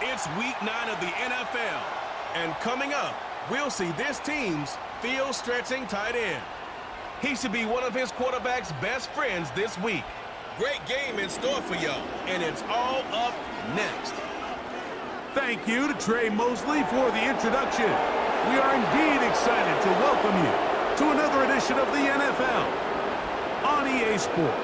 It's week 9 of the NFL. And coming up, we'll see this team's field-stretching tight end. He should be one of his quarterback's best friends this week. Great game in store for y'all, and it's all up next. Thank you to Trey Mosley for the introduction. We are indeed excited to welcome you to another edition of the NFL on EA Sports.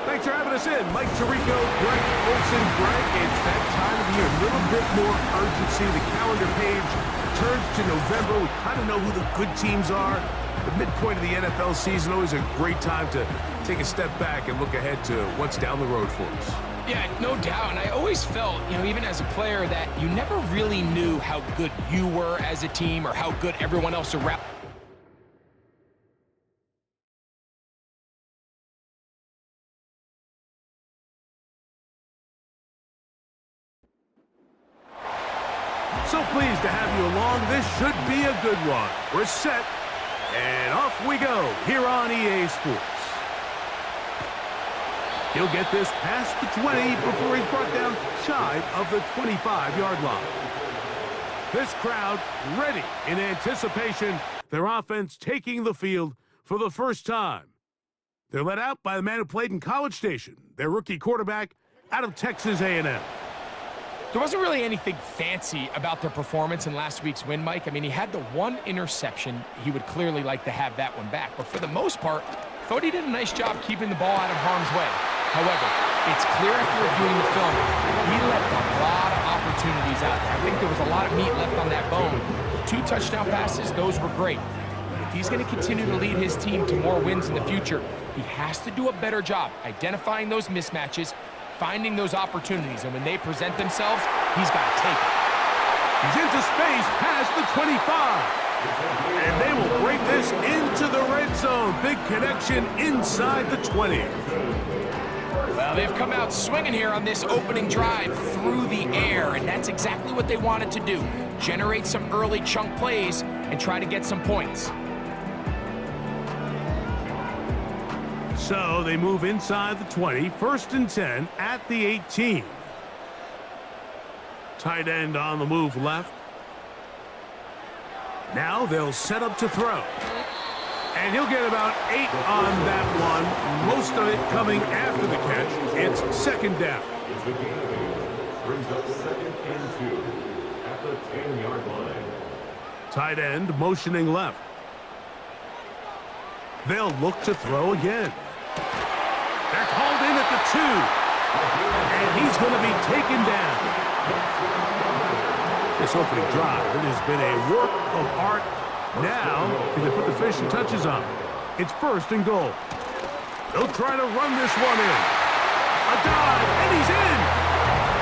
Thanks for having us in. Mike Tirico, Greg Olsen. Greg, it's that time of year. A little bit more urgency. The calendar page turns to November. We kind of know who the good teams are. The midpoint of the NFL season, always a great time to take a step back and look ahead to what's down the road for us. Yeah, no doubt. And I always felt, even as a player, that you never really knew how good you were as a team or how good everyone else around. So pleased to have you along. This should be a good one. We're set, and off we go here on EA Sports. He'll get this past the 20 before he's brought down shy of the 25-yard line. This crowd ready in anticipation. Their offense taking the field for the first time. They're led out by the man who played in College Station, their rookie quarterback out of Texas A&M. There wasn't really anything fancy about their performance in last week's win, Mike. He had the one interception. He would clearly like to have that one back. But for the most part, thought he did a nice job keeping the ball out of harm's way. However, it's clear after reviewing the film, he left a lot of opportunities out there. I think there was a lot of meat left on that bone. The 2 touchdown passes, those were great. But if he's going to continue to lead his team to more wins in the future, he has to do a better job identifying those mismatches, finding those opportunities, and when they present themselves, he's got to take it. He's into space past the 25. And they will bring this into the red zone. Big connection inside the 20. Well, they've come out swinging here on this opening drive through the air, and that's exactly what they wanted to do. Generate some early chunk plays and try to get some points. So they move inside the 20, 1st and 10 at the 18. Tight end on the move left. Now they'll set up to throw. And he'll get about 8 on that one. Most of it coming after the catch. It's 2nd down. Brings up 2nd and 2 at the 10-yard line. Tight end motioning left. They'll look to throw again. They're called in at the 2. And he's going to be taken down. This opening drive, it has been a work of art. Now, can they put the finishing touches on? It's 1st and goal. They'll try to run this one in. A dive, and he's in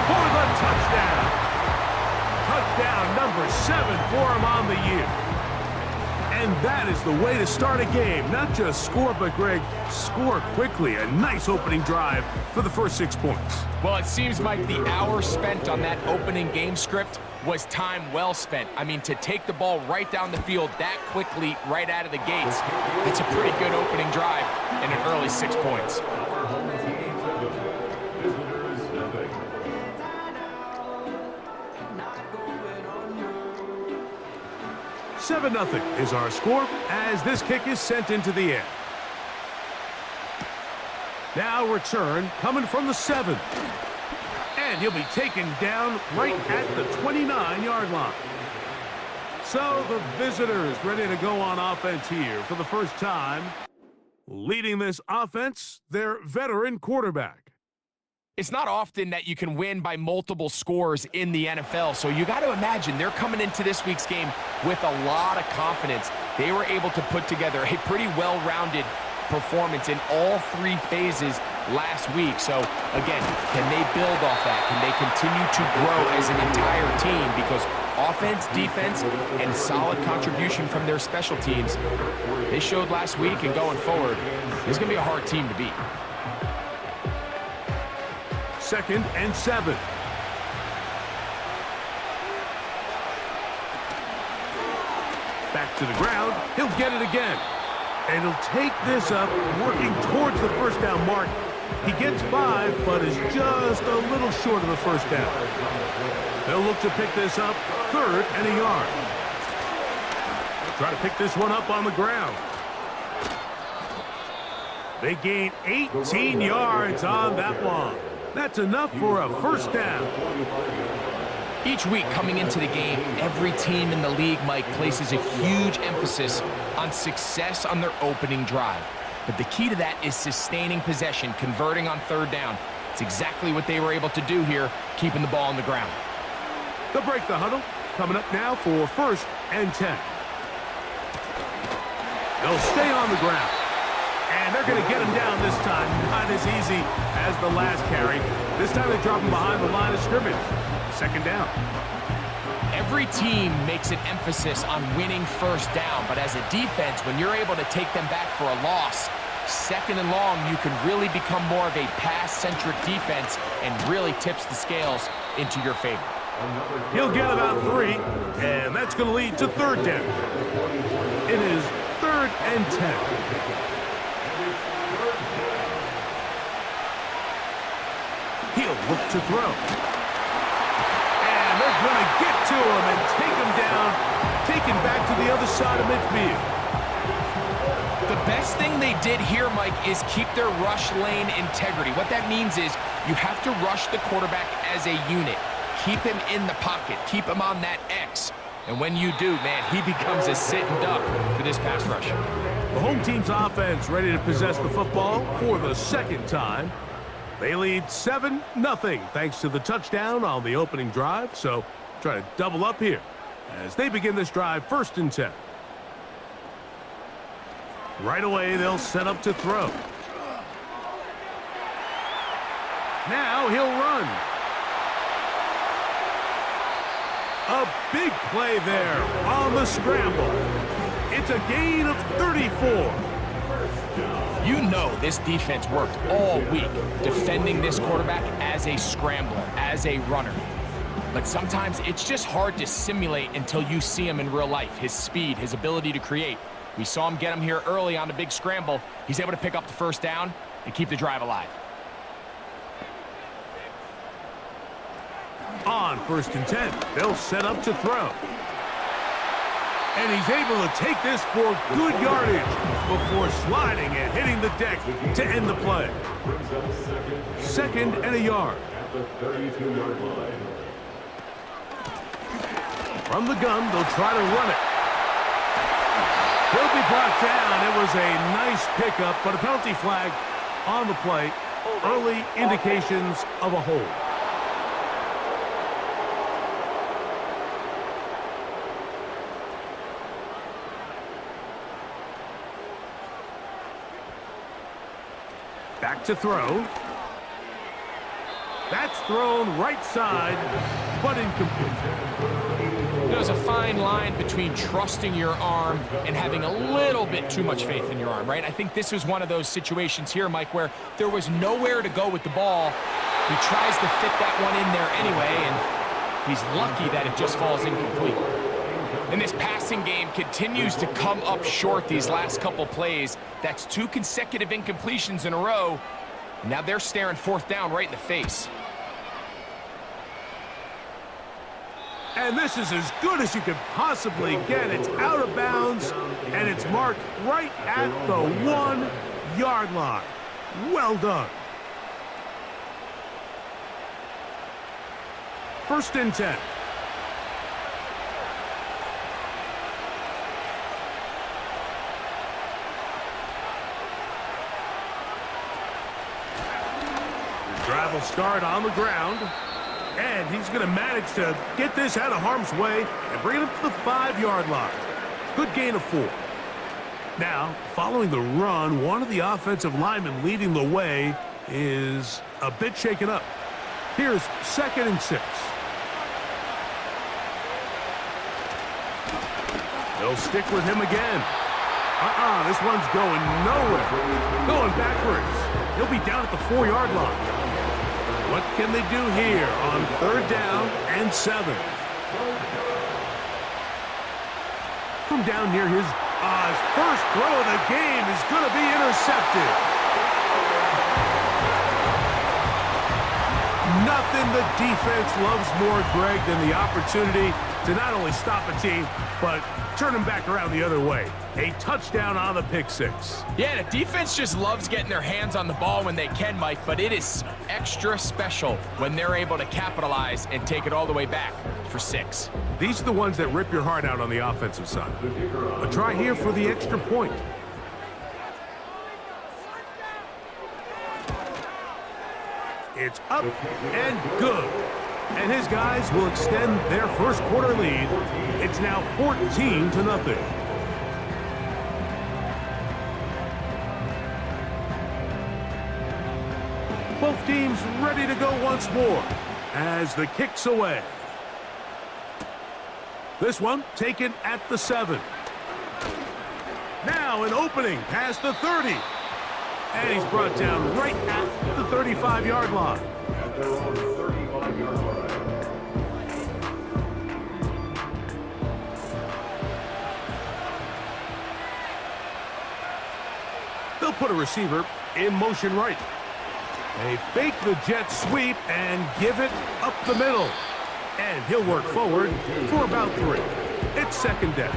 for the touchdown. Touchdown number 7 for him on the year. And that is the way to start a game. Not just score, but, Greg, score quickly. A nice opening drive for the first 6 points. Well, it seems like the hour spent on that opening game script was time well spent. To take the ball right down the field that quickly right out of the gates, it's a pretty good opening drive and an early 6 points. 7-0 is our score as this kick is sent into the air. Now return coming from the 7. And he'll be taken down right at the 29-yard line. So the visitors ready to go on offense here for the first time. Leading this offense, their veteran quarterback. It's not often that you can win by multiple scores in the NFL, so you got to imagine they're coming into this week's game with a lot of confidence. They were able to put together a pretty well-rounded performance in all 3 phases last week. So, again, can they build off that? Can they continue to grow as an entire team? Because offense, defense, and solid contribution from their special teams, they showed last week, and going forward, this is going to be a hard team to beat. 2nd and 7. Back to the ground. He'll get it again. And he'll take this up, working towards the 1st down mark He gets 5, but is just a little short of the first down. They'll look to pick this up, 3rd and a yard. Try to pick this one up on the ground. They gain 18 yards on that one. That's enough for a first down. Each week coming into the game, every team in the league, Mike, places a huge emphasis on success on their opening drive. But the key to that is sustaining possession, converting on 3rd down. It's exactly what they were able to do here, keeping the ball on the ground. They'll break the huddle. Coming up now for 1st and 10. They'll stay on the ground. And they're going to get him down this time. Not as easy as the last carry. This time they drop him behind the line of scrimmage. 2nd down. Every team makes an emphasis on winning 1st down, but as a defense, when you're able to take them back for a loss, 2nd and long, you can really become more of a pass-centric defense and really tips the scales into your favor. He'll get about 3, and that's going to lead to 3rd down. It is 3rd and 10. He'll look to throw. And they're going to get to him and take him down, taken back to the other side of midfield. The best thing they did here, Mike, is keep their rush lane integrity. What that means is you have to rush the quarterback as a unit. Keep him in the pocket. Keep him on that X. And when you do, man, he becomes a sitting duck for this pass rush. The home team's offense ready to possess the football for the 2nd time. They lead 7-0 thanks to the touchdown on the opening drive. So try to double up here as they begin this drive 1st and 10. Right away, they'll set up to throw. Now he'll run. A big play there on the scramble. It's a gain of 34. You know this defense worked all week defending this quarterback as a scrambler, as a runner. But sometimes it's just hard to simulate until you see him in real life, his speed, his ability to create. We saw him get him here early on a big scramble. He's able to pick up the 1st down and keep the drive alive. On 1st and 10, they'll set up to throw. And he's able to take this for good yardage before sliding and hitting the deck to end the play. 2nd and a yard. At the 32-yard line. From the gun, they'll try to run it. He'll be brought down. It was a nice pickup, but a penalty flag on the play. Early indications of a hold. Back to throw. That's thrown right side, but incomplete. There's a fine line between trusting your arm and having a little bit too much faith in your arm, right? I think this was one of those situations here, Mike, where there was nowhere to go with the ball. He tries to fit that one in there anyway, and he's lucky that it just falls incomplete. And this passing game continues to come up short these last couple plays. That's 2 consecutive incompletions in a row. Now they're staring 4th down right in the face. And this is as good as you could possibly get. It's out of bounds, and it's marked right at the 1-yard line. Well done. 1st and 10. Drive will start on the ground. And he's going to manage to get this out of harm's way and bring it up to the 5-yard line. Good gain of 4. Now, following the run, one of the offensive linemen leading the way is a bit shaken up. Here's 2nd and 6. They'll stick with him again. This one's going nowhere. Going backwards. He'll be down at the 4-yard line. What can they do here on 3rd down and 7? From down near his first throw of the game is going to be intercepted. nothing the defense loves more, Greg, than the opportunity to not only stop a team, but turn them back around the other way. A touchdown on the pick six. Yeah, the defense just loves getting their hands on the ball when they can, Mike, but it is extra special when they're able to capitalize and take it all the way back for 6. These are the ones that rip your heart out on the offensive side. A try here for the extra point. It's up and good. And his guys will extend their first quarter lead. It's now 14-0. Both teams ready to go once more as the kick's away. This one taken at the 7. Now an opening past the 30. And he's brought down right at the 35-yard line. At their own 35-yard line. They'll put a receiver in motion right. They fake the jet sweep and give it up the middle. And he'll work forward for about 3. It's second down.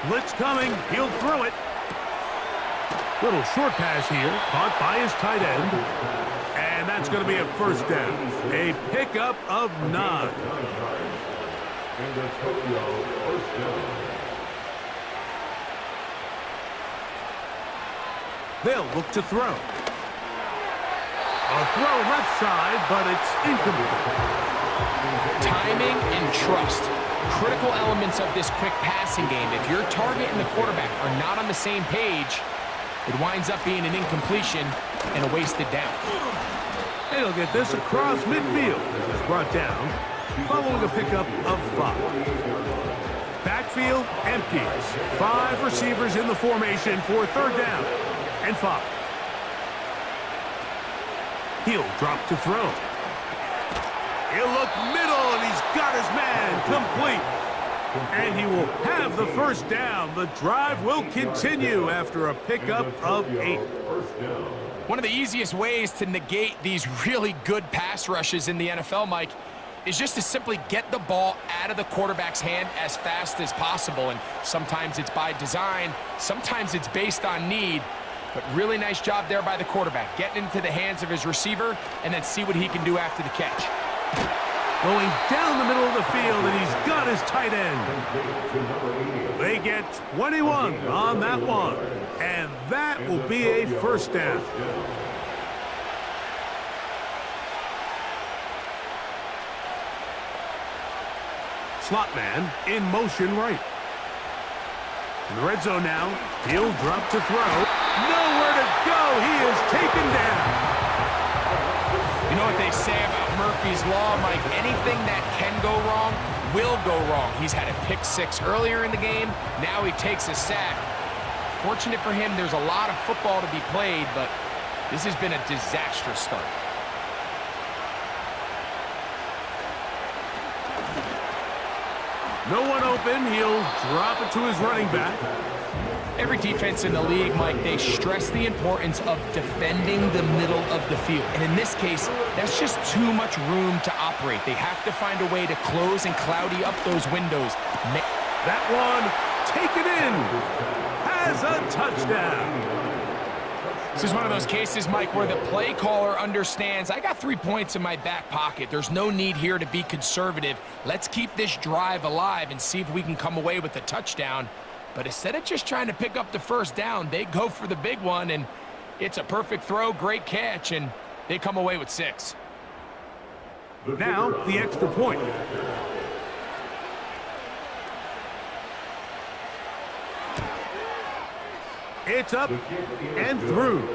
Blitz coming. He'll throw it. Little short pass here, caught by his tight end. And that's going to be a first down. A pickup of 9. And the Tokyo first down. They'll look to throw. A throw left side, but it's incomplete. Timing and trust. Critical elements of this quick passing game. If your target and the quarterback are not on the same page, it winds up being an incompletion and a wasted down. And he'll get this across midfield as it's brought down, following a pickup of 5. Backfield empty. 5 receivers in the formation for third down and 5. He'll drop to throw. He'll look middle, and he's got his man complete. And he will have the first down. The drive will continue after a pickup of 8. One of the easiest ways to negate these really good pass rushes in the NFL, Mike, is just to simply get the ball out of the quarterback's hand as fast as possible. And sometimes it's by design, sometimes it's based on need. But really nice job there by the quarterback, getting into the hands of his receiver and then see what he can do after the catch. Going down the middle of the field, and he's got his tight end. They get 21 on that one, and that will be a first down. Slot man in motion right. In the red zone now, he'll drop to throw. Nowhere to go. He is taken down. You know what they say about Murphy's Law, Mike? Anything that can go wrong will go wrong. He's had a pick 6 earlier in the game. Now he takes a sack. Fortunate for him, there's a lot of football to be played, but this has been a disastrous start. No one open. He'll drop it to his running back. Every defense in the league, Mike, they stress the importance of defending the middle of the field. And in this case, that's just too much room to operate. They have to find a way to close and cloudy up those windows. That one, taken in, has a touchdown. This is one of those cases, Mike, where the play caller understands, I got 3 points in my back pocket. There's no need here to be conservative. Let's keep this drive alive and see if we can come away with a touchdown. But instead of just trying to pick up the first down, they go for the big one, and it's a perfect throw, great catch, and they come away with 6. Now, the extra point. It's up and through.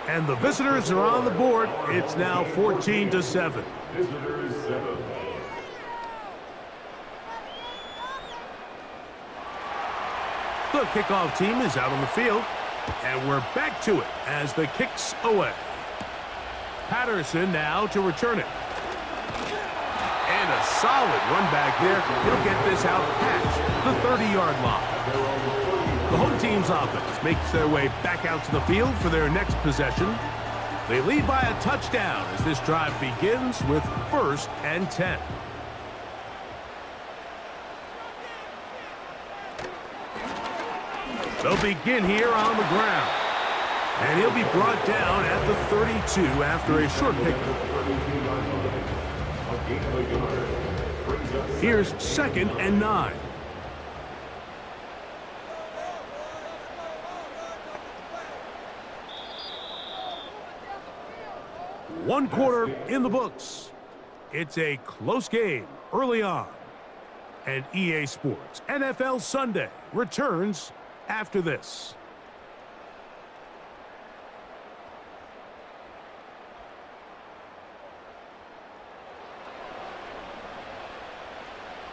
And the visitors are on the board. It's now 14-7. Visitors 7. The kickoff team is out on the field, and we're back to it as the kick's away. Patterson now to return it. And a solid run back there. He'll get this out past the 30-yard line. The home team's offense makes their way back out to the field for their next possession. They lead by a touchdown as this drive begins with 1st and 10. They'll begin here on the ground. And he'll be brought down at the 32 after a short pickup. Here's 2nd and 9. One quarter in the books. It's a close game early on. And EA Sports NFL Sunday returns after this.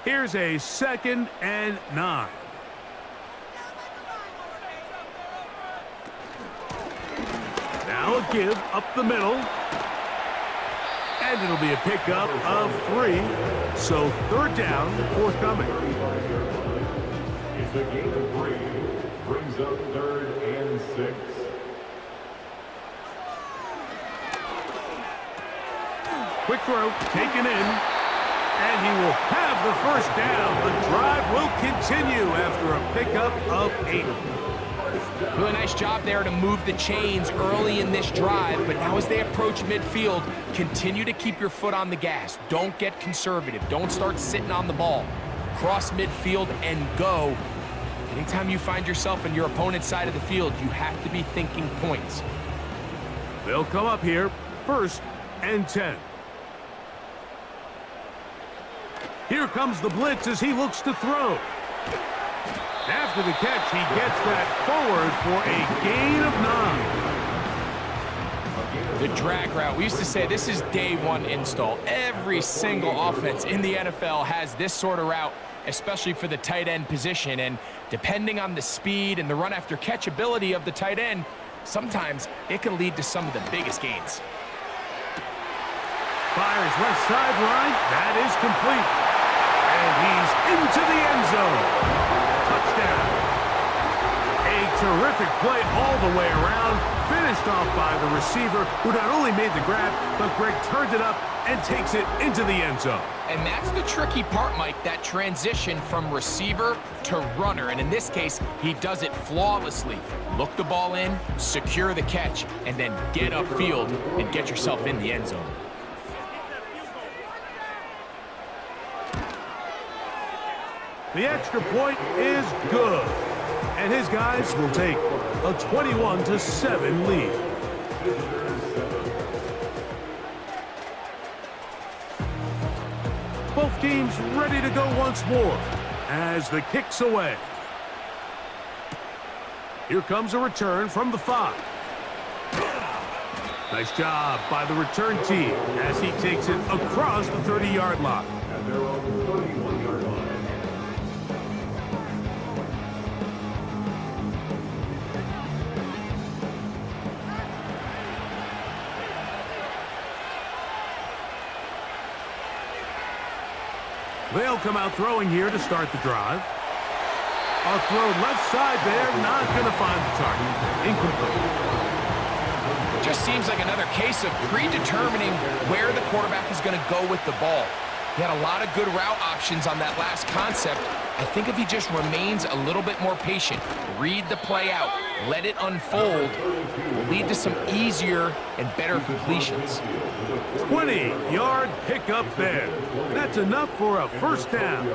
Here's a 2nd and 9. Now a give up the middle. And it'll be a pickup of 3. So 3rd down forthcoming. It's a gain of 3. Brings up 3rd and 6. Quick throw, taken in. And he will have the 1st down. The drive will continue after a pickup of 8. Really nice job there to move the chains early in this drive, but now as they approach midfield, continue to keep your foot on the gas. Don't get conservative. Don't start sitting on the ball. Cross midfield and go. Anytime you find yourself on your opponent's side of the field, you have to be thinking points. They'll come up here, 1st and 10. Here comes the blitz as he looks to throw. After the catch, he gets that forward for a gain of 9. The drag route. We used to say this is day 1 install. Every single offense in the NFL has this sort of route, especially for the tight end position. And depending on the speed and the run after catch ability of the tight end, sometimes it can lead to some of the biggest gains. Fires left sideline. That is complete. And he's into the end zone. Touchdown. A terrific play all the way around. Finished off by the receiver, who not only made the grab, but Greg turned it up and takes it into the end zone. And that's the tricky part, Mike, that transition from receiver to runner. And in this case, he does it flawlessly. Look the ball in, secure the catch, and then get upfield and get yourself in the end zone. The extra point is good. And his guys will take a 21-7 lead. Both teams ready to go once more as the kick's away. Here comes a return from the 5. Nice job by the return team as he takes it across the 30-yard line. And they're on the 31-yard line. They'll come out throwing here to start the drive. A throw left side there, not going to find the target. Incomplete. Just seems like another case of predetermining where the quarterback is going to go with the ball. He had a lot of good route options on that last concept. I think if he just remains a little bit more patient, read the play out, let it unfold, will lead to some easier and better completions. 20-yard pickup there. That's enough for a 1st down.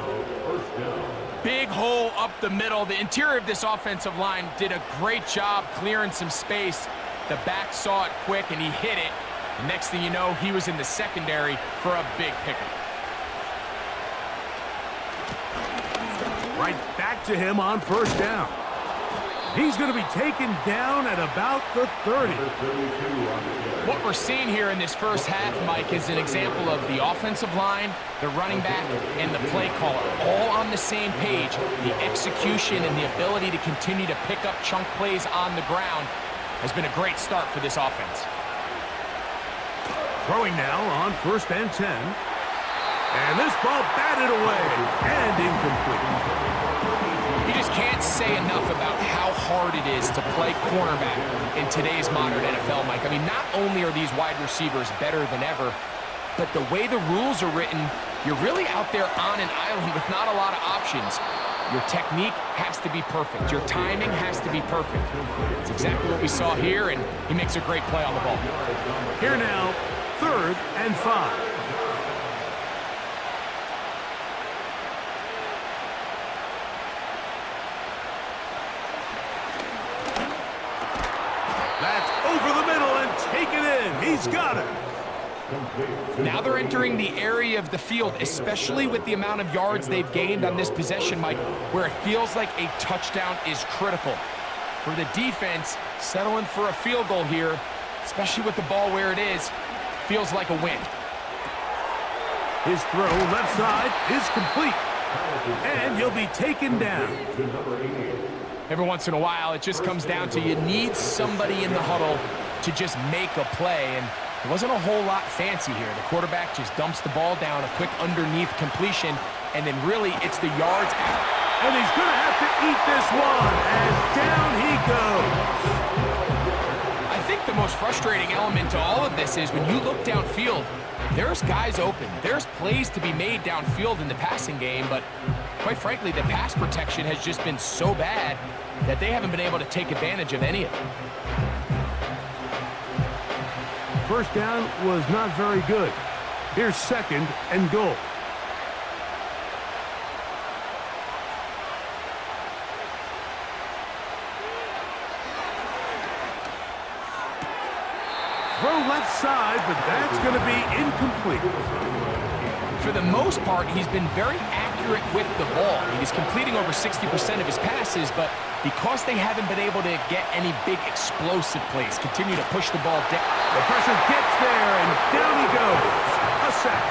Big hole up the middle. The interior of this offensive line did a great job clearing some space. The back saw it quick and he hit it. The next thing you know, he was in the secondary for a big pickup. Right back to him on 1st down. He's going to be taken down at about the 30. What we're seeing here in this first half, Mike, is an example of the offensive line, the running back, and the play caller all on the same page. The execution and the ability to continue to pick up chunk plays on the ground has been a great start for this offense. Throwing now on 1st and 10. And this ball batted away and incomplete. You just can't say enough about how hard it is to play cornerback in today's modern NFL, Mike. I mean, not only are these wide receivers better than ever, but the way the rules are written, you're really out there on an island with not a lot of options. Your technique has to be perfect. Your timing has to be perfect. It's exactly what we saw here, and he makes a great play on the ball. Here now, 3rd and 5. That's over the middle and take it in. He's got it. Now they're entering the area of the field, especially with the amount of yards they've gained on this possession, Mike, where it feels like a touchdown is critical. For the defense, settling for a field goal here, especially with the ball where it is, feels like a win. His throw left side is complete, and he'll be taken down. Every once in a while, it just comes down to you need somebody in the huddle to just make a play, and it wasn't a whole lot fancy here. The quarterback just dumps the ball down, a quick underneath completion, and then really it's the yards out. And he's going to have to eat this one, and down he goes. I think the most frustrating element to all of this is when you look downfield, there's guys open. There's plays to be made downfield in the passing game, but quite frankly, the pass protection has just been so bad that they haven't been able to take advantage of any of it. First down was not very good. Here's 2nd and goal. Throw left side, but that's going to be incomplete. For the most part, he's been very accurate with the ball. I mean, he's completing over 60% of his passes, but because they haven't been able to get any big explosive plays, continue to push the ball down. The pressure gets there, and down he goes. A sack.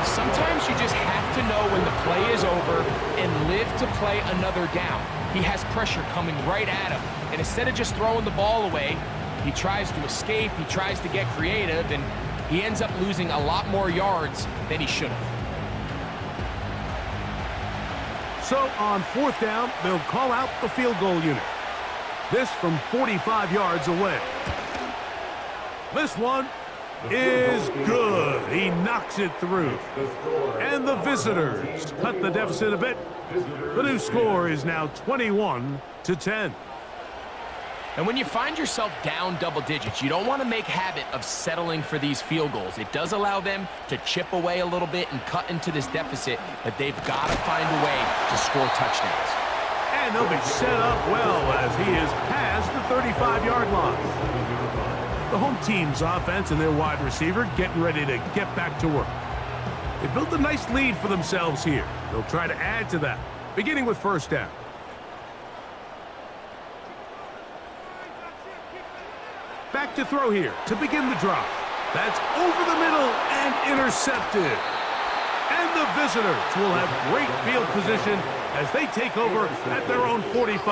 Sometimes you just have to know when the play is over and live to play another down. He has pressure coming right at him, and instead of just throwing the ball away, he tries to escape, he tries to get creative, and he ends up losing a lot more yards than he should have. So on 4th down, they'll call out the field goal unit. This from 45 yards away. This one is good. He knocks it through. And the visitors cut the deficit a bit. The new score is now 21-10. And when you find yourself down double digits, you don't want to make habit of settling for these field goals. It does allow them to chip away a little bit and cut into this deficit, but they've got to find a way to score touchdowns. And they'll be set up well as he is past the 35-yard line. The home team's offense and their wide receiver getting ready to get back to work. They built a nice lead for themselves here. They'll try to add to that, beginning with 1st down. Back to throw here to begin the drive. That's over the middle and intercepted. And the visitors will have great field position as they take over at their own 45.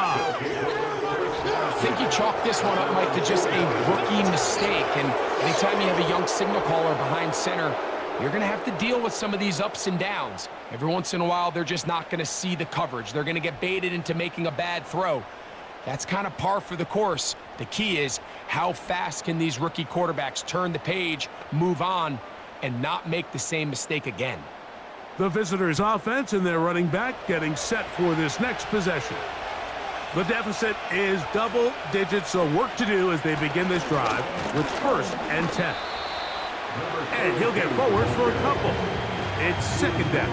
I think you chalk this one up, Mike, to just a rookie mistake. And anytime you have a young signal caller behind center, you're going to have to deal with some of these ups and downs. Every once in a while, they're just not going to see the coverage. They're going to get baited into making a bad throw. That's kind of par for the course. The key is how fast can these rookie quarterbacks turn the page, move on, and not make the same mistake again. The visitors' offense and their running back getting set for this next possession. The deficit is double digits, so work to do as they begin this drive with 1st and 10. And he'll get forward for a couple. It's 2nd down.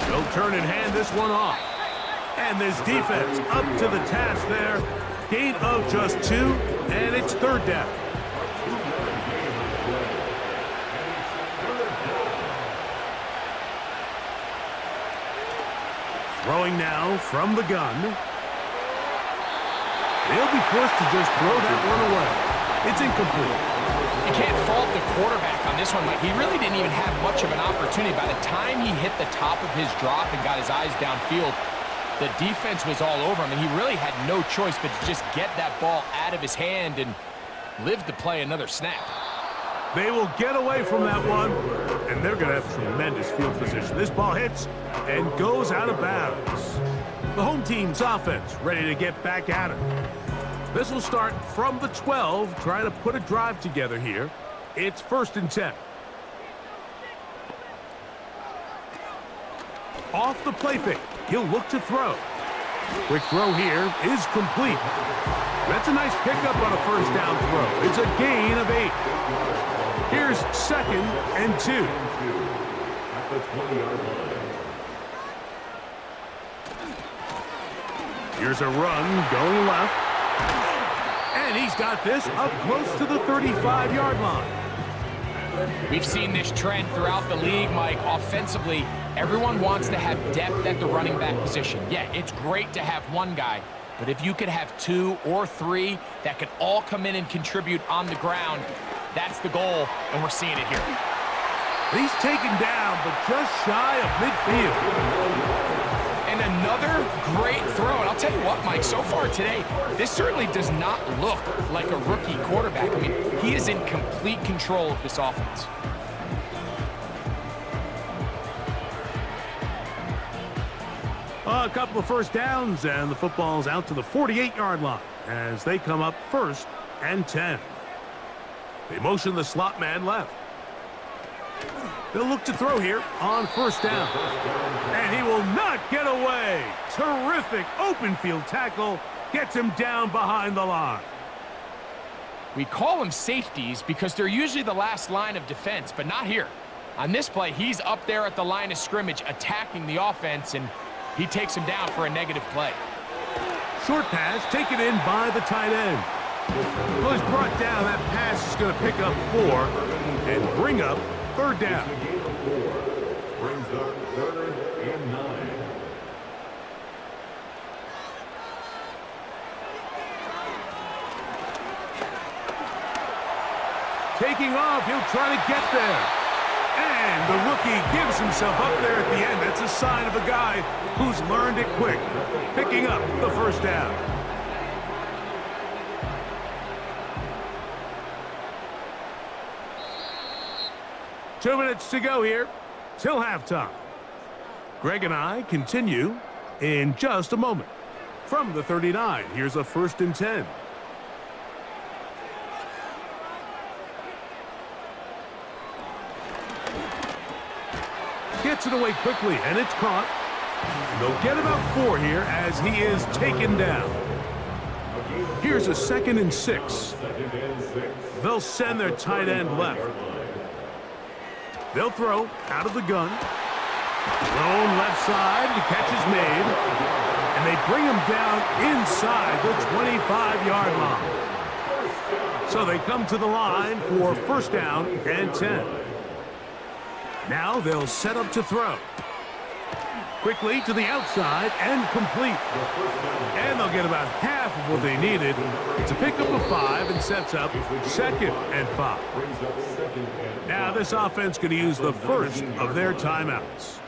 They'll turn and hand this one off. And this defense up to the task there. Gain of just 2, and it's 3rd down. Throwing now from the gun. They'll be forced to just throw that one away. It's incomplete. You can't fault the quarterback on this one, Mike. He really didn't even have much of an opportunity. By the time he hit the top of his drop and got his eyes downfield, The defense was all over him, and he really had no choice but to just get that ball out of his hand and live to play another snap. They will get away from that one, and they're going to have tremendous field position. This ball hits and goes out of bounds. The home team's offense ready to get back at it. This will start from the 12, trying to put a drive together here. It's 1st and 10. Off the play fake, he'll look to throw. Quick throw here is complete. That's a nice pickup on a 1st down throw. It's a gain of 8. Here's 2nd and 2. At the 20-yard line. Here's a run going left. And he's got this up close to the 35-yard line. We've seen this trend throughout the league, Mike. Offensively, everyone wants to have depth at the running back position. Yeah, it's great to have one guy, but if you could have 2 or 3 that could all come in and contribute on the ground, that's the goal, and we're seeing it here. He's taken down, but just shy of midfield. And another great throw. And I'll tell you what, Mike, so far today, this certainly does not look like a rookie quarterback. I mean, he is in complete control of this offense. A couple of 1st downs, and the football's out to the 48-yard line as they come up 1st and 10. They motion the slot man left. They'll look to throw here on 1st down. And he will not get away. Terrific open field tackle. Gets him down behind the line. We call them safeties because they're usually the last line of defense, but not here. On this play, he's up there at the line of scrimmage attacking the offense, and he takes him down for a negative play. Short pass taken in by the tight end. Well, he's brought down. That pass is going to pick up 4 and bring up 3rd down. Brings up 3rd and 9. Taking off, he'll try to get there. And the rookie gives himself up there at the end. That's a sign of a guy who's learned it quick. Picking up the 1st down. Two minutes to go here till halftime. Greg and I continue in just a moment. From the 39, here's a 1st and 10. Gets it away quickly, and it's caught. And they'll get about 4 here as he is taken down. Here's a 2nd and 6. They'll send their tight end left. They'll throw out of the gun. Thrown left side, the catch is made. And they bring him down inside the 25-yard line. So they come to the line for 1st down and 10. Now they'll set up to throw. Quickly to the outside and complete. And they'll get about half of what they needed. It's a pickup of 5 and sets up 2nd and 5. Now this offense going to use the first of their timeouts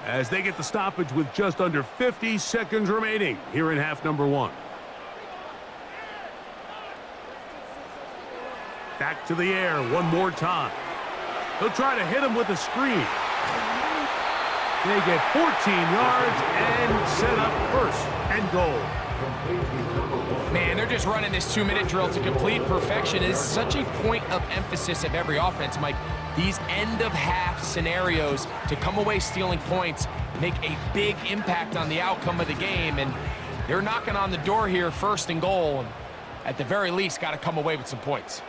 as they get the stoppage with just under 50 seconds remaining here in half number 1. Back to the air one more time. They'll try to hit him with a screen. They get 14 yards and set up 1st and goal. Man, they're just running this 2-minute drill to complete perfection. It is such a point of emphasis of every offense, Mike. These end-of-half scenarios to come away stealing points make a big impact on the outcome of the game, and they're knocking on the door here, 1st and goal. And at the very least, got to come away with some points.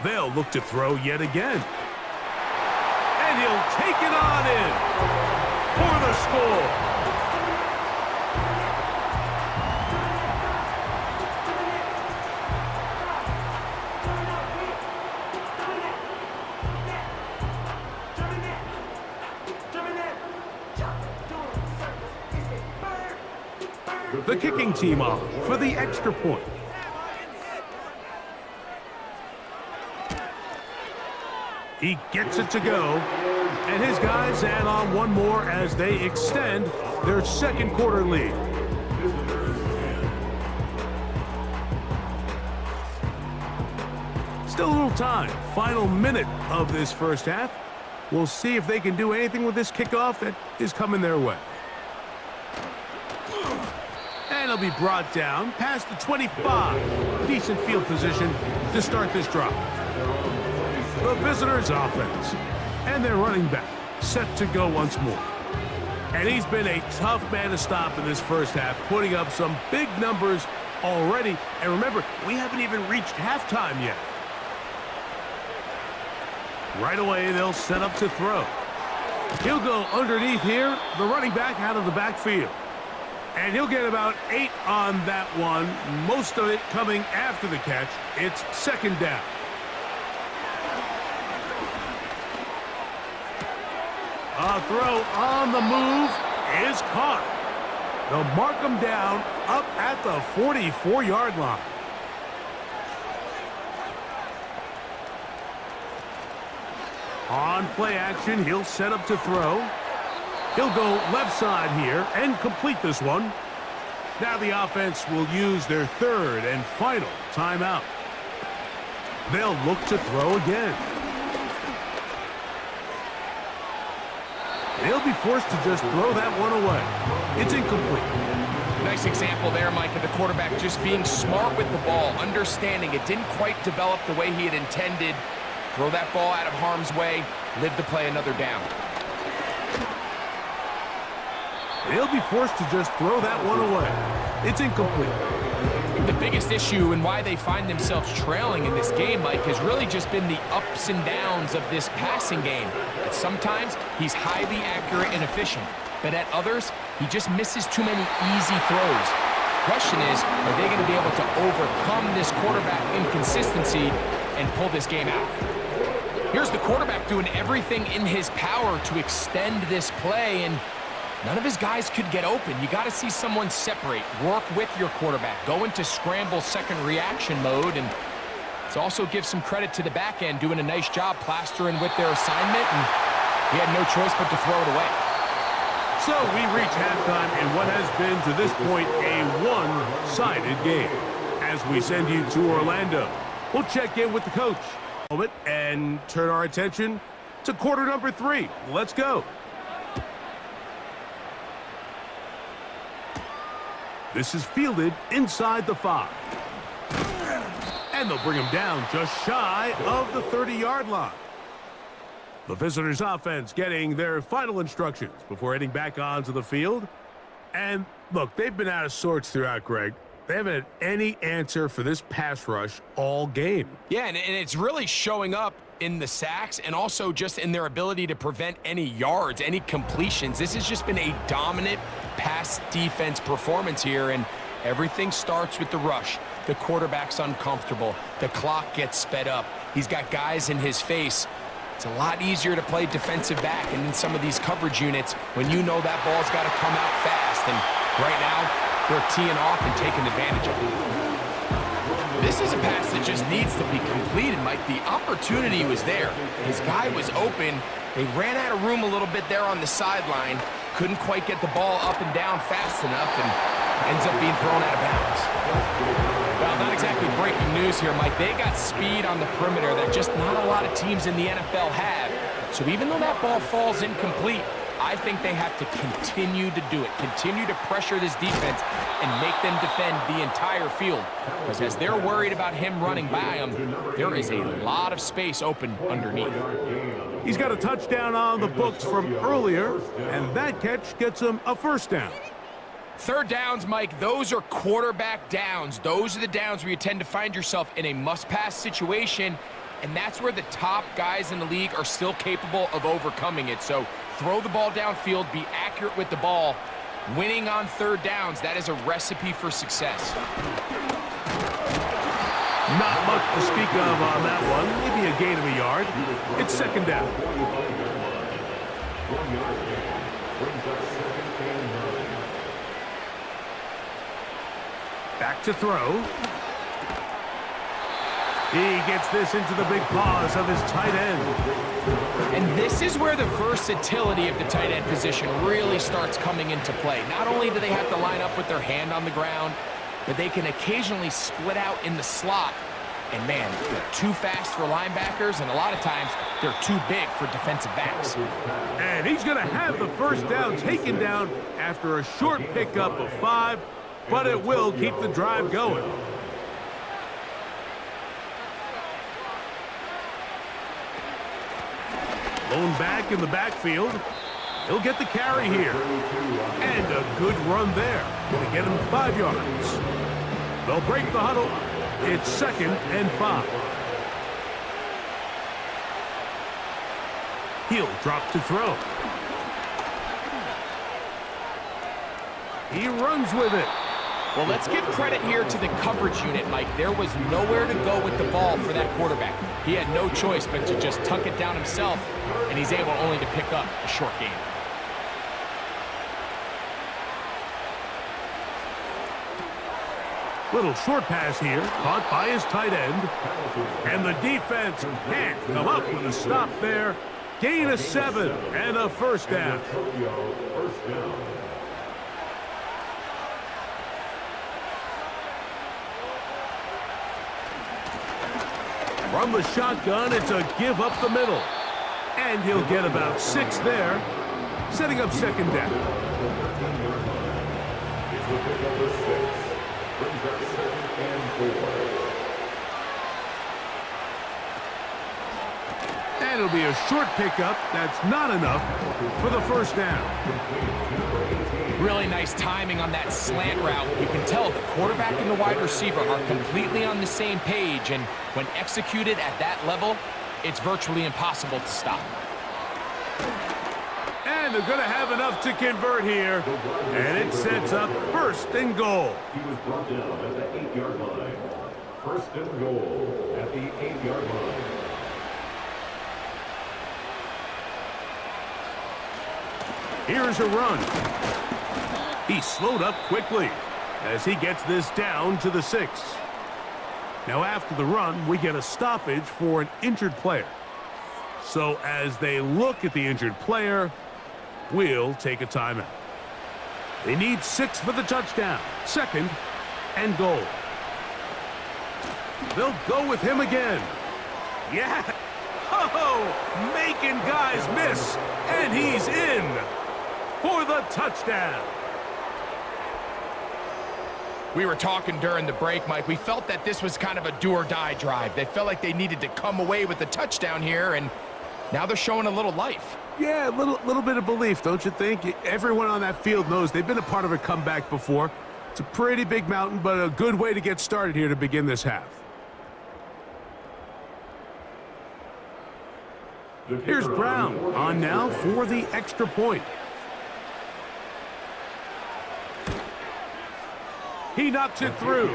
They'll look to throw yet again. And he'll take it on in for the score. The kicking team off for the extra point. He gets it to go, And his guys add on one more as they extend their second quarter lead. Still a little time. Final minute of this first half. We'll see if they can do anything with this kickoff that is coming their way. And it'll be brought down past the 25. Decent field position to start this drive. The visitors' offense and their running back set to go once more. And he's been a tough man to stop in this first half, putting up some big numbers already. And remember, we haven't even reached halftime yet. Right away, they'll set up to throw. He'll go underneath here, the running back out of the backfield. And he'll get about 8 on that one, most of it coming after the catch. It's second down. A throw on the move is caught. They'll mark him down up at the 44-yard line. On play action, he'll set up to throw. He'll go left side here and complete this one. Now the offense will use their third and final timeout. They'll look to throw again. They'll be forced to just throw that one away. It's incomplete. Nice example there, Mike, of the quarterback just being smart with the ball, understanding it didn't quite develop the way he had intended. Throw that ball out of harm's way, live to play another down. They'll be forced to just throw that one away. It's incomplete. The biggest issue and why they find themselves trailing in this game, Mike, has really just been the ups and downs of this passing game. At sometimes, he's highly accurate and efficient, but at others, he just misses too many easy throws. Question is, are they going to be able to overcome this quarterback inconsistency and pull this game out? Here's the quarterback doing everything in his power to extend this play, and none of his guys could get open. You got to see someone separate, work with your quarterback, go into scramble second reaction mode, and let's also give some credit to the back end doing a nice job plastering with their assignment, and he had no choice but to throw it away. So we reach halftime in what has been to this point a one-sided game. As we send you to Orlando, we'll check in with the coach and turn our attention to quarter number 3. Let's go. This is fielded inside the 5. And they'll bring him down just shy of the 30-yard line. The visitors' offense getting their final instructions before heading back onto the field. And look, they've been out of sorts throughout, Greg. They haven't had any answer for this pass rush all game. Yeah, and it's really showing up in the sacks and also just in their ability to prevent any yards, any completions. This has just been a dominant pass defense performance here, and everything starts with the rush. The quarterback's uncomfortable. The clock gets sped up. He's got guys in his face. It's a lot easier to play defensive back and in some of these coverage units when you know that ball's got to come out fast, and right now, they're teeing off and taking advantage of it. This is a pass that just needs to be completed, Mike. The opportunity was there. His guy was open. They ran out of room a little bit there on the sideline. Couldn't quite get the ball up and down fast enough and ends up being thrown out of bounds. Well, not exactly breaking news here, Mike. They got speed on the perimeter that just not a lot of teams in the NFL have. So even though that ball falls incomplete, I think they have to continue to do it, continue to pressure this defense and make them defend the entire field. Because as they're worried about him running by them, there is a lot of space open underneath. He's got a touchdown on the books from earlier, and that catch gets him a first down. Third downs, Mike, those are quarterback downs. Those are the downs where you tend to find yourself in a must-pass situation, and that's where the top guys in the league are still capable of overcoming it. So throw the ball downfield, be accurate with the ball. Winning on third downs, that is a recipe for success. Not much to speak of on that one. Maybe a gain of a yard. It's second down. Back to throw. He gets this into the big paws of his tight end. And this is where the versatility of the tight end position really starts coming into play. Not only do they have to line up with their hand on the ground, but they can occasionally split out in the slot. And man, they're too fast for linebackers, and a lot of times they're too big for defensive backs. And he's going to have the first down taken down after a short pickup of 5, but it will keep the drive going. Lone back in the backfield. He'll get the carry here. And a good run there. Going to get him 5 yards. They'll break the huddle. It's 2nd and 5. He'll drop to throw. He runs with it. Well, let's give credit here to the coverage unit, Mike. There was nowhere to go with the ball for that quarterback. He had no choice but to just tuck it down himself, and he's able only to pick up a short gain. Little short pass here, caught by his tight end. And the defense can't come up with a stop there. Gain of 7 and a first down. From the shotgun, it's a give up the middle. And he'll get about 6 there, setting up 2nd down. And it'll be a short pickup. That's not enough for the first down. Really nice timing on that slant route. You can tell the quarterback and the wide receiver are completely on the same page, and when executed at that level, it's virtually impossible to stop. And they're going to have enough to convert here, and it sets up 1st and goal. He was brought down at the 8-yard line. 1st and goal at the 8-yard line. Here's a run. He slowed up quickly as he gets this down to the 6. Now after the run, we get a stoppage for an injured player. So as they look at the injured player, we'll take a timeout. They need 6 for the touchdown. 2nd and goal. They'll go with him again. Yeah. Oh, making guys miss. And he's in for the touchdown. We were talking during the break, Mike. We felt that this was kind of a do-or-die drive. They felt like they needed to come away with the touchdown here, and now they're showing a little life. Yeah, a little bit of belief, don't you think? Everyone on that field knows they've been a part of a comeback before. It's a pretty big mountain, but a good way to get started here to begin this half. Here's Brown on now for the extra point. He knocks it through.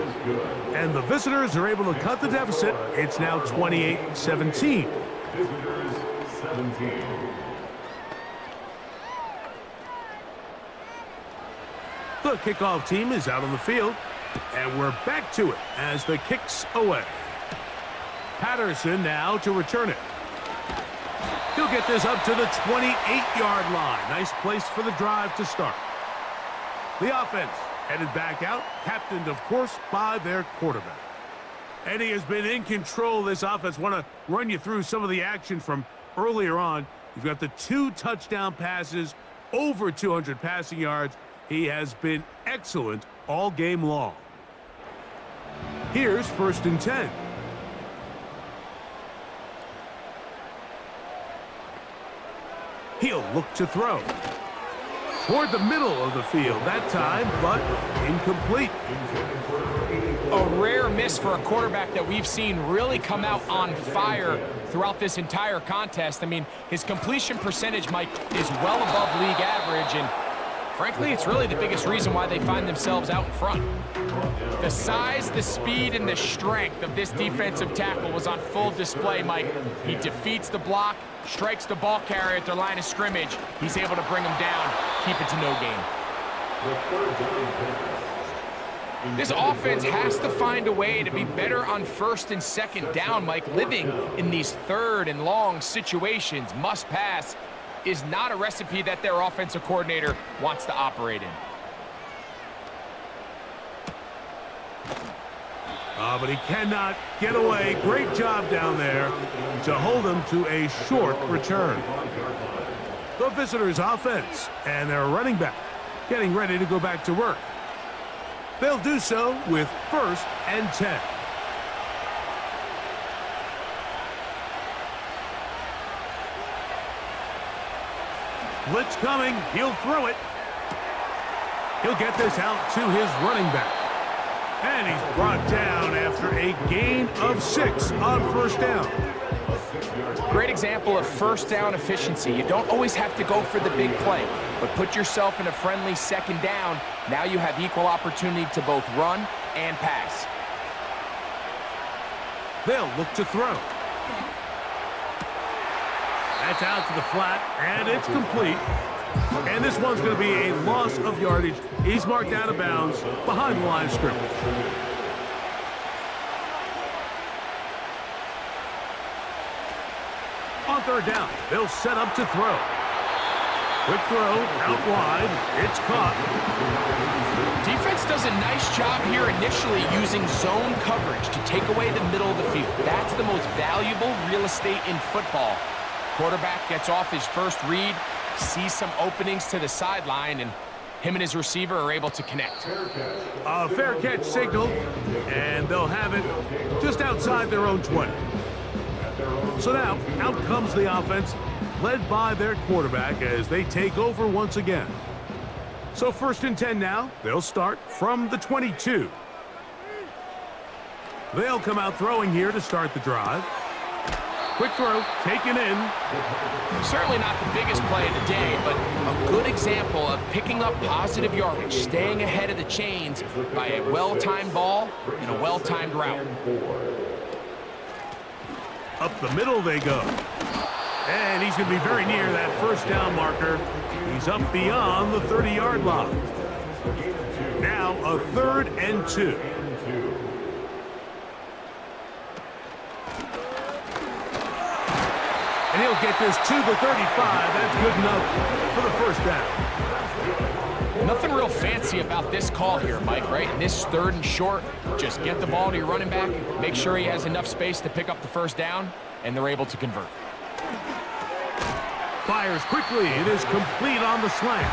And the visitors are able to cut the deficit. It's now 28-17. Visitors 17. The kickoff team is out on the field. And we're back to it as the kick's away. Patterson now to return it. He'll get this up to the 28-yard line. Nice place for the drive to start. The offense headed back out, captained, of course, by their quarterback. And he has been in control of this offense. Want to run you through some of the action from earlier on. You've got the 2 touchdown passes, over 200 passing yards. He has been excellent all game long. Here's 1st and 10. He'll look to throw. Toward the middle of the field that time, but incomplete. A rare miss for a quarterback that we've seen really come out on fire throughout this entire contest. I mean, his completion percentage, Mike, is well above league average, and frankly, it's really the biggest reason why they find themselves out in front. The size, the speed, and the strength of this defensive tackle was on full display, Mike. He defeats the block, strikes the ball carrier at their line of scrimmage. He's able to bring him down, keep it to no gain. The 3rd down pass. This offense has to find a way to be better on first and second down, Mike. Living in these third and long situations, must pass, is not a recipe that their offensive coordinator wants to operate in. But he cannot get away. Great job down there to hold him to a short return. The visitors' offense and their running back getting ready to go back to work. They'll do so with 1st and 10. Blitz coming. He'll throw it. He'll get this out to his running back. And he's brought down after a gain of 6 on 1st down. Great example of first down efficiency. You don't always have to go for the big play, but put yourself in a friendly 2nd down. Now you have equal opportunity to both run and pass. They'll look to throw. That's out to the flat, and it's complete. And this one's going to be a loss of yardage. He's marked out of bounds behind the line of scrimmage. On 3rd down, they'll set up to throw. Quick throw, out wide. It's caught. Defense does a nice job here initially using zone coverage to take away the middle of the field. That's the most valuable real estate in football. Quarterback gets off his first read, sees some openings to the sideline, and him and his receiver are able to connect. A fair catch signal, and they'll have it just outside their own 20. So now, out comes the offense, led by their quarterback as they take over once again. So 1st and 10 now. They'll start from the 22. They'll come out throwing here to start the drive. Quick throw, taken in. Certainly not the biggest play of the day, but a good example of picking up positive yardage, staying ahead of the chains by a well-timed ball and a well-timed route. Up the middle they go. And he's going to be very near that 1st down marker. He's up beyond the 30-yard line. Now a 3rd and 2. And he'll get this to the 35. That's good enough for the 1st down. Nothing real fancy about this call here, Mike, right? In this 3rd and short, just get the ball to your running back, make sure he has enough space to pick up the 1st down, and they're able to convert. Fires quickly. It is complete on the slant.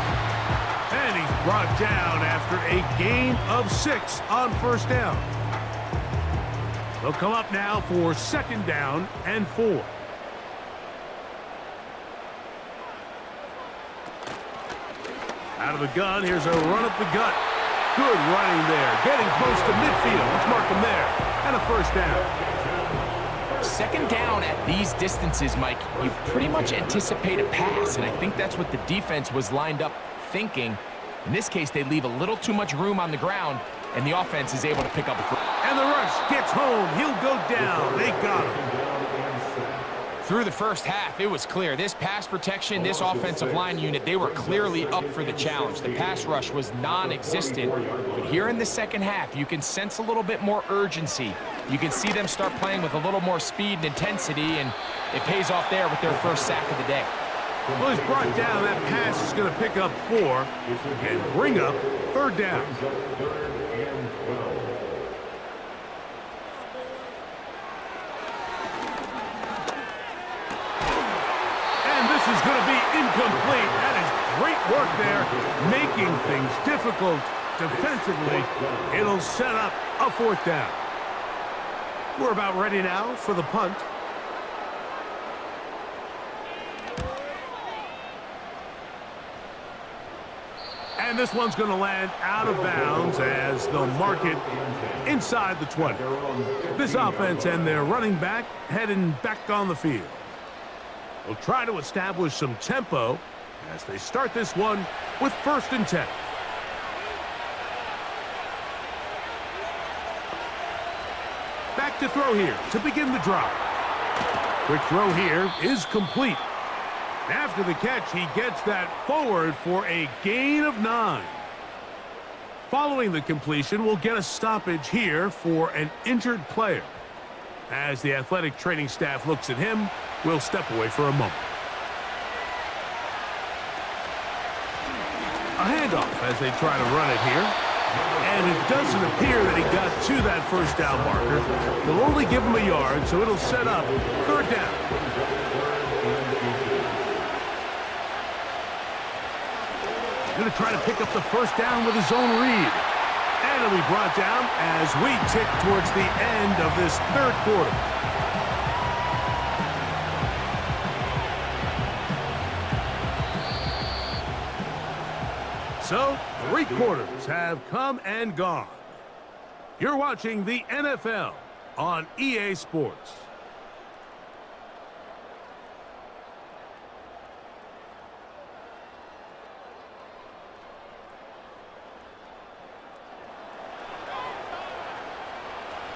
And he's brought down after a gain of 6 on 1st down. They'll come up now for 2nd down and 4. Out of the gun, here's a run up the gut. Good running there, getting close to midfield. Let's mark him there, and a 1st down. 2nd down at these distances, Mike, you pretty much anticipate a pass, and I think that's what the defense was lined up thinking. In this case, they leave a little too much room on the ground, and the offense is able to pick up a... And the rush gets home. He'll go down. They got him. Through the 1st half, it was clear. This pass protection, this offensive line unit, they were clearly up for the challenge. The pass rush was non-existent. But here in the 2nd half, you can sense a little bit more urgency. You can see them start playing with a little more speed and intensity, and it pays off there with their 1st sack of the day. Well, he's brought down. That pass is going to pick up 4 and bring up 3rd down. Is going to be incomplete. That is great work there, making things difficult defensively. It'll set up a 4th down. We're about ready now for the punt. And this one's going to land out of bounds as they'll mark it inside the 20. This offense and their running back heading back on the field. They'll try to establish some tempo as they start this one with 1st and 10. Back to throw here to begin the drive. Quick throw here is complete. After the catch, he gets that forward for a gain of 9. Following the completion, we'll get a stoppage here for an injured player. As the athletic training staff looks at him, we'll step away for a moment. A handoff as they try to run it here. And it doesn't appear that he got to that first down marker. They'll only give him a yard, so it'll set up third down. Going to try to pick up the first down with his own read. And it'll be brought down as we tick towards the end of this third quarter. So, 3 quarters have come and gone. You're watching the NFL on EA Sports.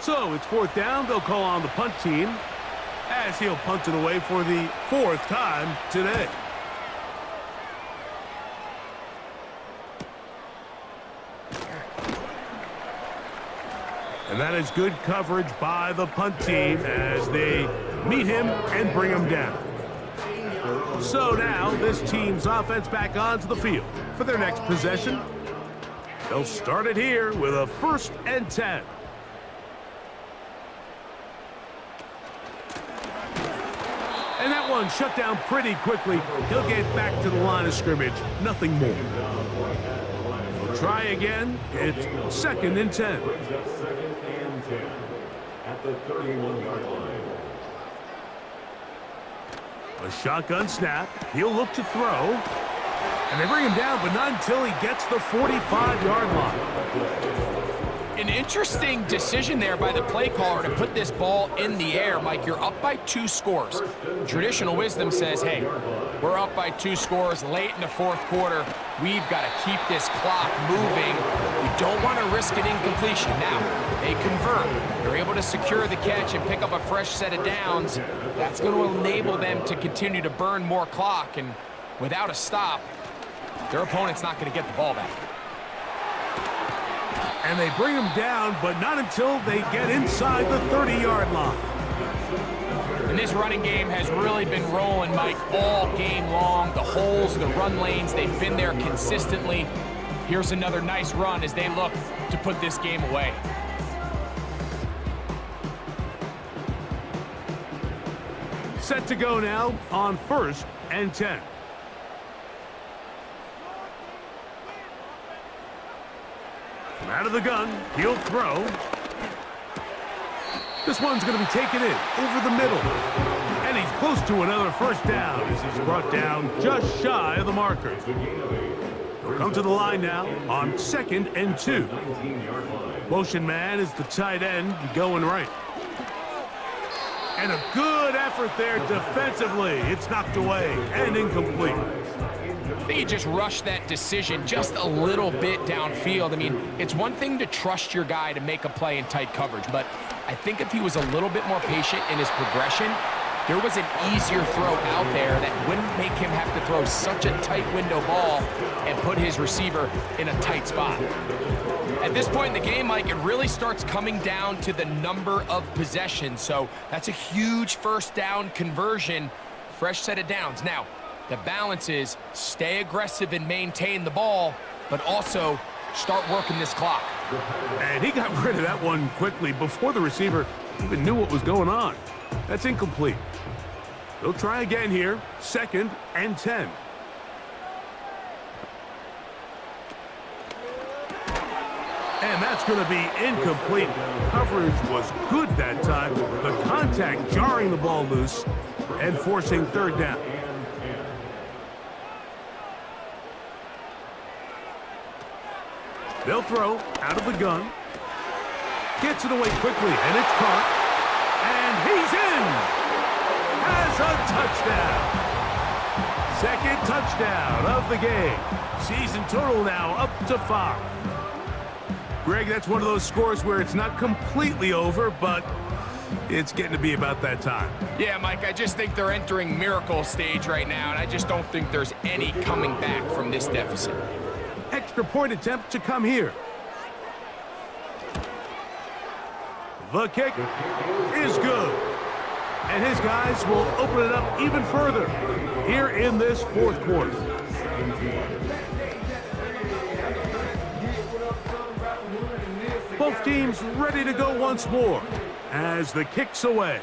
So, it's 4th down. They'll call on the punt team as he'll punt it away for the 4th time today. And that is good coverage by the punt team as they meet him and bring him down. So now this team's offense back onto the field for their next possession. They'll start it here with a 1st and 10. And that one shut down pretty quickly. He'll get back to the line of scrimmage. Nothing more. We'll try again. It's 2nd and 10. At the 31-yard line. A shotgun snap. He'll look to throw. And they bring him down, but not until he gets the 45-yard line. An interesting decision there by the play caller to put this ball in the air. Mike, you're up by 2 scores. Traditional wisdom says, hey, we're up by 2 scores late in the 4th quarter. We've got to keep this clock moving. We don't want to risk an incompletion. Now, they convert. They're able to secure the catch and pick up a fresh set of downs. That's going to enable them to continue to burn more clock. And without a stop, their opponent's not going to get the ball back. And they bring him down, but not until they get inside the 30-yard line. And this running game has really been rolling, Mike, all game long. The holes, the run lanes, they've been there consistently. Here's another nice run as they look to put this game away. Set to go now on 1st and 10. From out of the gun, he'll throw. This one's going to be taken in over the middle. And he's close to another first down as he's brought down just shy of the marker. He'll come to the line now on 2nd and 2. Motion man is the tight end going right. And a good effort there defensively. It's knocked away and incomplete. I think he just rushed that decision just a little bit downfield. I mean, it's one thing to trust your guy to make a play in tight coverage, but I think if he was a little bit more patient in his progression, there was an easier throw out there that wouldn't make him have to throw such a tight window ball and put his receiver in a tight spot. At this point in the game, Mike, it really starts coming down to the number of possessions. So that's a huge first down conversion, fresh set of downs. Now, the balance is stay aggressive and maintain the ball, but also start working this clock. And he got rid of that one quickly before the receiver even knew what was going on. That's incomplete. They'll try again here, 2nd and 10. And that's going to be incomplete. Coverage was good that time. The contact jarring the ball loose and forcing 3rd down. They'll throw out of the gun. Gets it away quickly, and it's caught. And he's in! Has a touchdown! 2nd touchdown of the game. Season total now up to 5. Greg, that's one of those scores where it's not completely over, but it's getting to be about that time. Yeah, Mike, I just think they're entering miracle stage right now, and I just don't think there's any coming back from this deficit. Extra point attempt to come here. The kick is good. And his guys will open it up even further here in this fourth quarter. Both teams ready to go once more as the kick's away.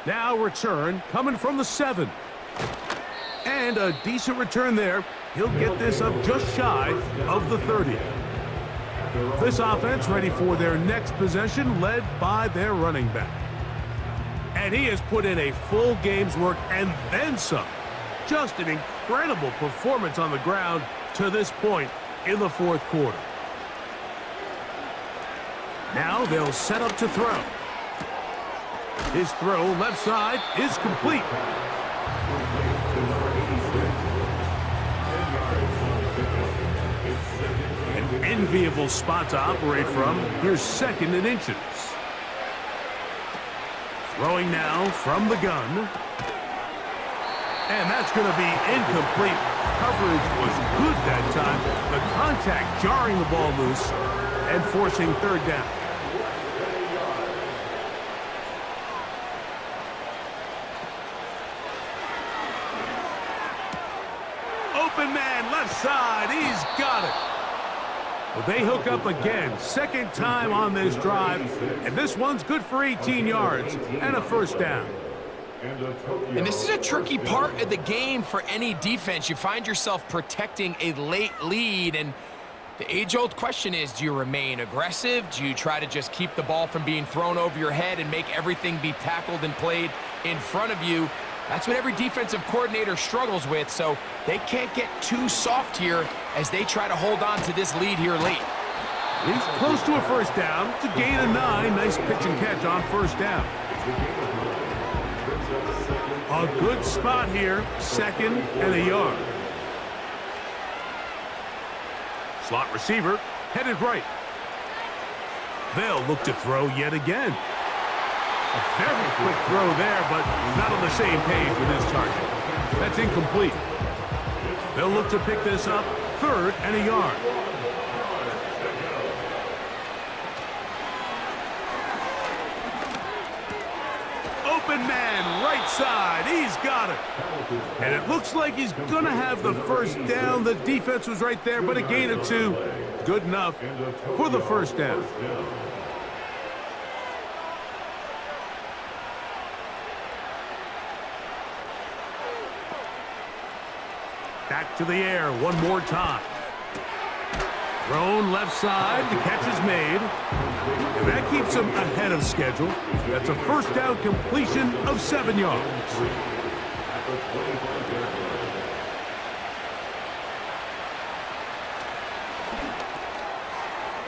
Now return coming from the 7. And a decent return there. He'll get this up just shy of the 30. This offense ready for their next possession, led by their running back. And he has put in a full game's work and then some. Just an incredible performance on the ground to this point in the fourth quarter. Now they'll set up to throw. His throw left side is complete. An enviable spot to operate from. Here's 2nd and inches. Throwing now from the gun. And that's going to be incomplete. Coverage was good that time. The contact jarring the ball loose and forcing 3rd down. Open man, left side. He's got it. Well, they hook up again. 2nd time on this drive. And this one's good for 18 yards and a 1st down. And this is a tricky part of the game for any defense. You find yourself protecting a late lead, and the age-old question is, do you remain aggressive? Do you try to just keep the ball from being thrown over your head and make everything be tackled and played in front of you? That's what every defensive coordinator struggles with, so they can't get too soft here as they try to hold on to this lead here late. He's close to a 1st down to gain a 9. Nice pitch and catch on 1st down. A good spot here, 2nd and a yard. Slot receiver headed right. They'll look to throw yet again. A very quick throw there, but not on the same page with his target. That's incomplete. They'll look to pick this up, 3rd and a yard. Open man, right side. He's got it. And it looks like he's going to have the 1st down. The defense was right there, but a gain of 2. Good enough for the 1st down. Back to the air one more time. Thrown left side. The catch is made. And that keeps him ahead of schedule. That's a 1st down completion of 7 yards.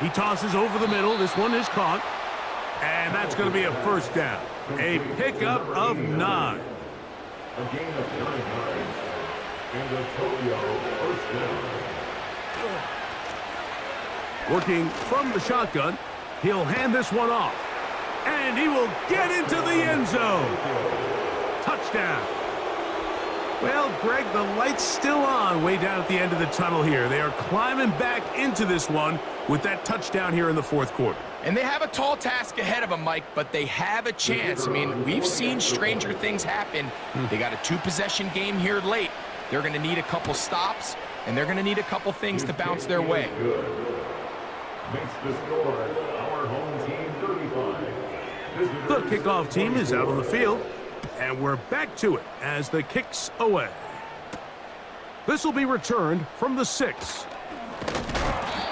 He tosses over the middle. This one is caught. And that's going to be a 1st down. A pickup of 9. A gain of 9 yards. And a Tokyo 1st down. Working from the shotgun, he'll hand this one off. And he will get into the end zone. Touchdown. Well, Greg, the light's still on way down at the end of the tunnel here. They are climbing back into this one with that touchdown here in the 4th quarter. And they have a tall task ahead of them, Mike, but they have a chance. I mean, we've seen stranger things happen. They got a 2-possession game here late. They're going to need a couple stops, and they're going to need a couple things to bounce their way. Makes the score our home team 35. The kickoff team is out on the field, and we're back to it as the kick's away. This will be returned from the 6.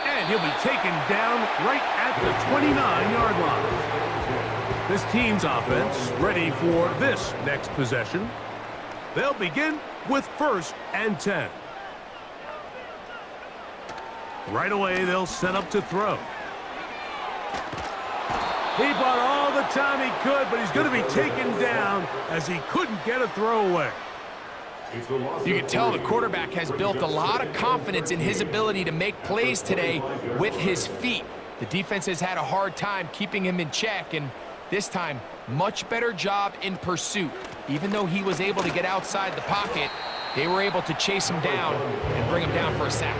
And he'll be taken down right at the 29-yard line. This team's offense ready for this next possession. They'll begin with 1st and 10. Right away, they'll set up to throw. He bought all the time he could, but he's going to be taken down as he couldn't get a throw away. You can tell the quarterback has built a lot of confidence in his ability to make plays today with his feet. The defense has had a hard time keeping him in check, and this time, much better job in pursuit. Even though he was able to get outside the pocket, they were able to chase him down and bring him down for a sack.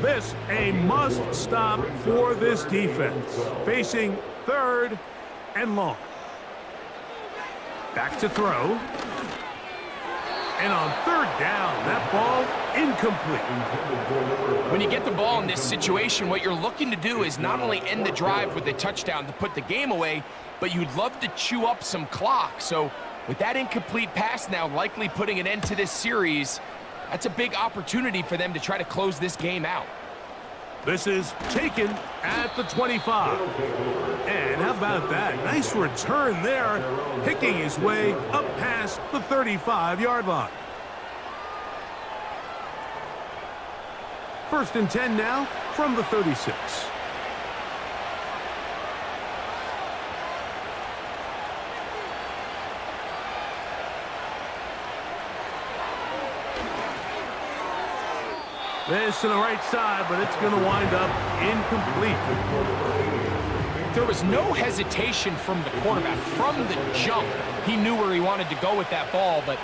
This a must-stop for this defense. Facing 3rd and long. Back to throw. And on 3rd down, that ball incomplete. When you get the ball in this situation, what you're looking to do is not only end the drive with a touchdown to put the game away, but you'd love to chew up some clock. So with that incomplete pass now likely putting an end to this series, that's a big opportunity for them to try to close this game out. This is taken at the 25. And how about that? Nice return there, picking his way up past the 35-yard line. 1st and 10 now from the 36. This to the right side, but it's going to wind up incomplete. There was no hesitation from the quarterback. From the jump, he knew where he wanted to go with that ball, but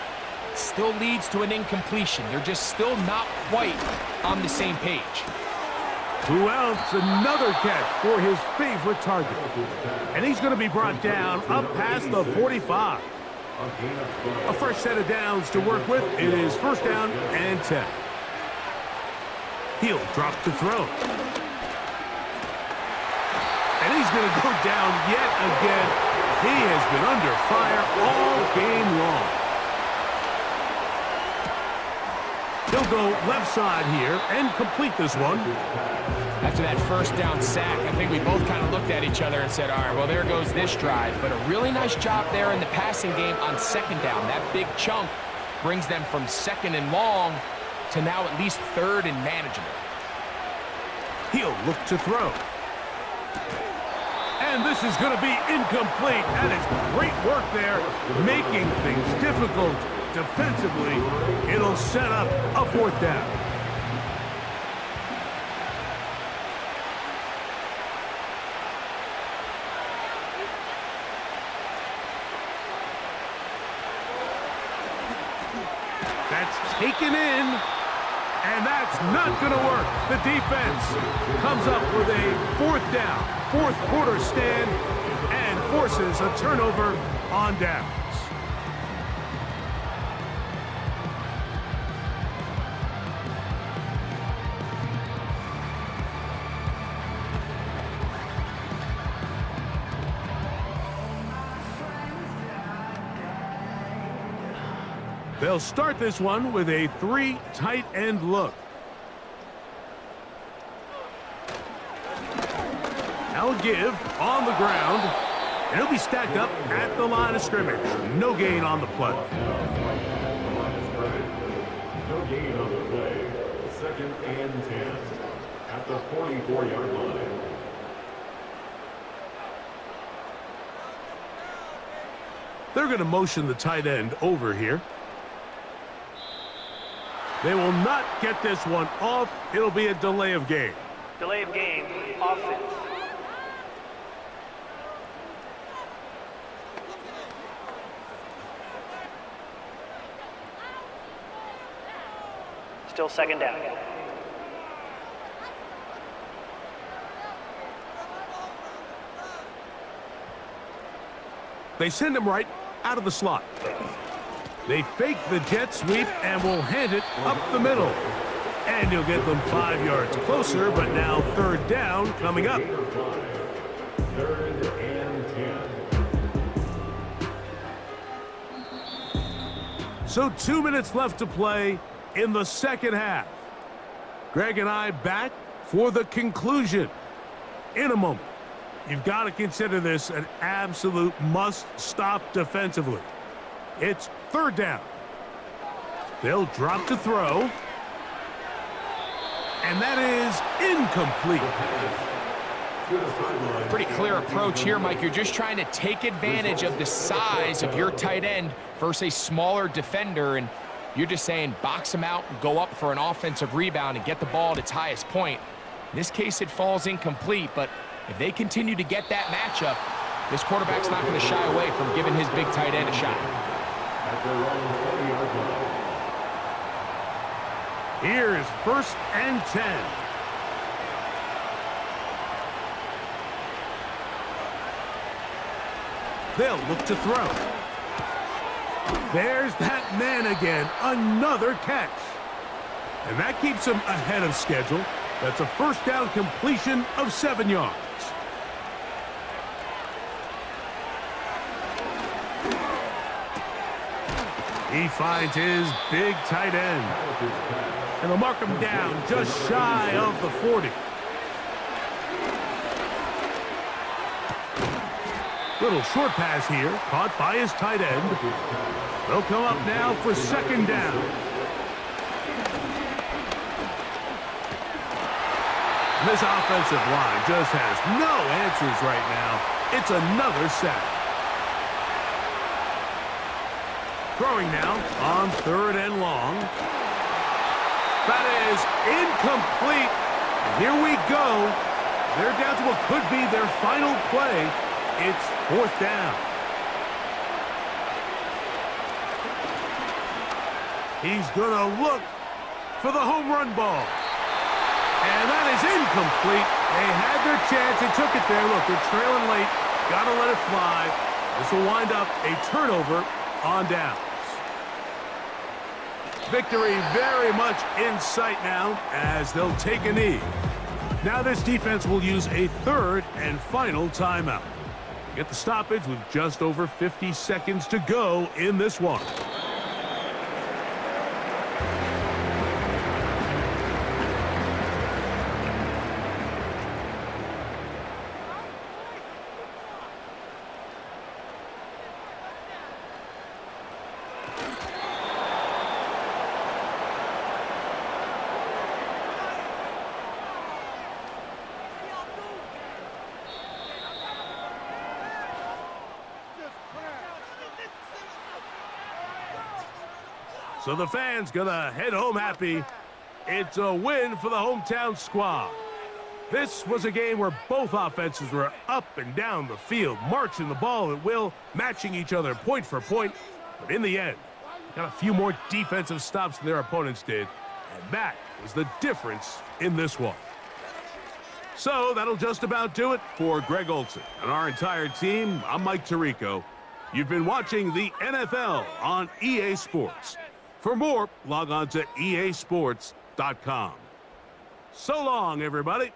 still leads to an incompletion. They're just still not quite on the same page. Who else? Another catch for his favorite target. And he's going to be brought down up past the 45. A fresh set of downs to work with. It is 1st down and 10. He'll drop to throw. And he's going to go down yet again. He has been under fire all game long. He'll go left side here and complete this one. After that 1st down sack, I think we both kind of looked at each other and said, all right, well, there goes this drive. But a really nice job there in the passing game on 2nd down. That big chunk brings them from 2nd and long to now at least 3rd and manageable. He'll look to throw. And this is going to be incomplete. That is great work there, making things difficult defensively. It'll set up a 4th down. That's taken in, and that's not going to work. The defense comes up with a 4th down, 4th quarter stand, and forces a turnover on downs. They'll start this one with a 3 tight end look. Now a give on the ground, and he'll be stacked up at the line of scrimmage. No gain on the play. No gain on the play. 2nd and 10 at the 44-yard line. They're going to motion the tight end over here. They will not get this one off. It'll be a delay of game. Delay of game, offense. Still 2nd down. They send him right out of the slot. They fake the jet sweep and will hand it up the middle. And he'll get them 5 yards closer, but now 3rd down coming up. 3rd and 10. So 2 minutes left to play in the 2nd half. Greg and I back for the conclusion in a moment. You've got to consider this an absolute must-stop defensively. It's 3rd down. They'll drop to throw. And that is incomplete. Pretty clear approach here, Mike. You're just trying to take advantage of the size of your tight end versus a smaller defender, and you're just saying box him out and go up for an offensive rebound and get the ball at its highest point. In this case, it falls incomplete, but if they continue to get that matchup, this quarterback's not going to shy away from giving his big tight end a shot. Here's 1st and 10. They'll look to throw. There's that man again, another catch. And that keeps him ahead of schedule. That's a first down completion of 7 yards. He finds his big tight end. And they'll mark him down just shy of the 40. Little short pass here, caught by his tight end. They'll come up now for second down. This offensive line just has no answers right now. It's another sack. Throwing now on 3rd and long. That is incomplete. And here we go. They're down to what could be their final play. It's 4th down. He's going to look for the home run ball. And that is incomplete. They had their chance and took it there. Look, they're trailing late. Got to let it fly. This will wind up a turnover on downs. Victory very much in sight now as they'll take a knee. Now this defense will use a 3rd and final timeout. Get the stoppage with just over 50 seconds to go in this one. So the fans gonna head home happy. It's a win for the hometown squad. This was a game where both offenses were up and down the field, marching the ball at will, matching each other point for point. But in the end, got a few more defensive stops than their opponents did. And that was the difference in this one. So that'll just about do it for Greg Olson and our entire team. I'm Mike Tirico. You've been watching the NFL on EA Sports. For more, log on to easports.com. So long, everybody.